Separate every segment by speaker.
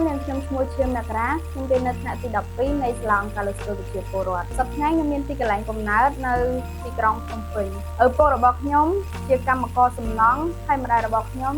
Speaker 1: នាងខ្ញុំឈ្មោះឈៀមមករាខ្ញុំរៀននៅថ្នាក់ទី12នៃសាលាអង្គការលើកស្ទួយវិទ្យាពលរដ្ឋសប្តាហ៍ខ្ញុំមានទីកន្លែងកំណើតនៅទីក្រុងភ្នំពេញឪពុករបស់ខ្ញុំជាកម្មករសំណង់ហើយម្ដាយរបស់ខ្ញុំ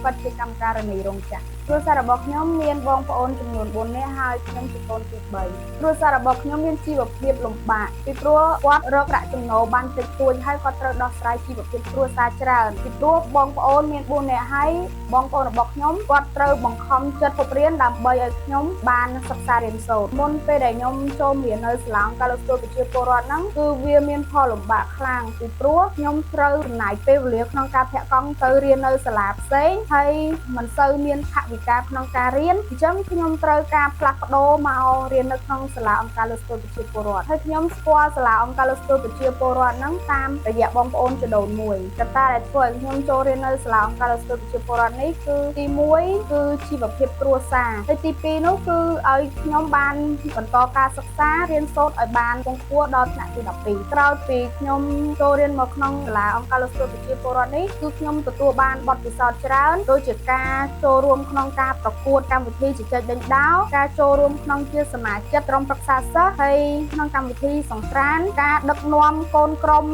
Speaker 1: គាត់ជាកម្មការនីរោងចក្រគ្រួសាររបស់ខ្ញុំមានបងប្អូនចំនួន4នាក់ហើយខ្ញុំជាកូនទី3គ្រួសាររបស់ខ្ញុំមានជីវភាពលំបាកពីព្រោះគាត់រកប្រាក់ចំណូលបានតិចតួចហើយគាត់ត្រូវដោះស្រាយជីវភាពគ្រួសារច្រើនពីព្រោះបងប្អូនមាន4នាក់ហើយបងប្អូនរបស់ខ្ញុំគាត់ត្រូវបង្ខំចិត្តពុករៀនដើម្បីឲ្យខ្ញុំបានសិក្សារៀនសូត្រមុនពេលដែលខ្ញុំចូលរៀននៅសាលាអង្គការលើកស្ទួយវិទ្យាពលរដ្ឋហ្នឹងគឺវាមានផលលំបាកខ្លាំងពីព្រោះខ្ញុំត្រូវចំណាយពេលវេលាក្នុងការធាក់កង់ទៅរៀននៅសាលាផ្សេងហើយមិនសូវមានថវិកាក្នុងការរៀនអញ្ចឹងខ្ញុំត្រូវការផ្លាស់ប្ដូរមករៀននៅក្នុងសាលាអង្គការលើកស្ទួយវិទ្យាពលរដ្ឋហើយខ្ញុំស្គាល់សាលាអង្គការលើកស្ទួយវិទ្យាពលរដ្ឋហ្នឹងតាមរយៈបងប្អូនចដូនមួយកត្តាដែលធ្វើឲ្យខ្ញុំចូលរៀននៅសាលាអង្គការលើកស្ទួយវិទ្យាពលរដ្ឋនេះគឺទី1គឺជីវភាពគ្រួសារហើយទី2នោះគឺឲ្យខ្ញុំបានបន្តការសិក្សារៀនសូត្រឲ្យបានគង់គួរដល់ថ្នាក់ទី12ក្រោយពីខ្ញុំចូលរៀនមកក្នុងសាលាអង្គការលើកស្ទួយវិទ្យាពលរដ្ឋនេះគឺខ្ញុំទទួលបានបទពិសោធន៍ច្រើនដូចជាការចូលរួមក្នុងការប្រកួតកម្មវិធីជជែកដេញដោលការចូលរួមក្នុងជាសមាជិកក្រុមប្រឹក្សាសិស្សហើយក្នុងកម្មវិធីសង្ក្រាន្តការដឹកនាំកូនក្រុម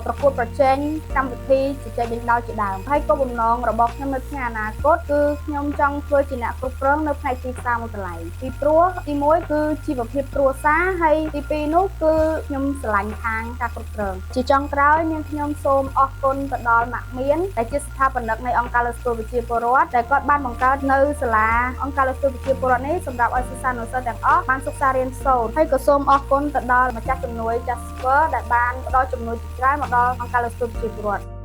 Speaker 1: ប្រកួតប្រជែងកម្មវិធីជជែកដេញដោលជាដើមហើយគោលបំណងរបស់ខ្ញុំនៅថ្ងៃអនាគតគឺខ្ញុំចង់ធ្វើជាអ្នកគ្រប់គ្រងនៅផ្នែកទីផ្សារមួយកន្លែងពីព្រោះទី1គឺជីវភាពគ្រួសារហើយទី2នោះគឺខ្ញុំស្រឡាញ់ខាងការគ្រប់គ្រងជាចុងក្រោយនាងខ្ញុំសូមអរគុណទៅដល់ម៉ាក់មានដែលជាស្ថាបនិកនៃអង្គការលើកស្ទួយវិទ្យាពលរដ្ឋដែលគាត់បានបង្កើតនៅសាលាអង្គការលើកស្ទួយវិទ្យាពលរដ្ឋនេះសម្រាប់ឲ្យសិស្សានុសិស្សទាំងអស់បានសិក្សារៀនសូត្រហើយក៏សូមអរគុណទៅដល់ម្ចាស់ជំនួយ Jasper ដែលបានផ្ដល់ជំនួយជាច្រើនមកដល់អង្គការលើកស្ទួយវិទ្យាពលរដ្ឋ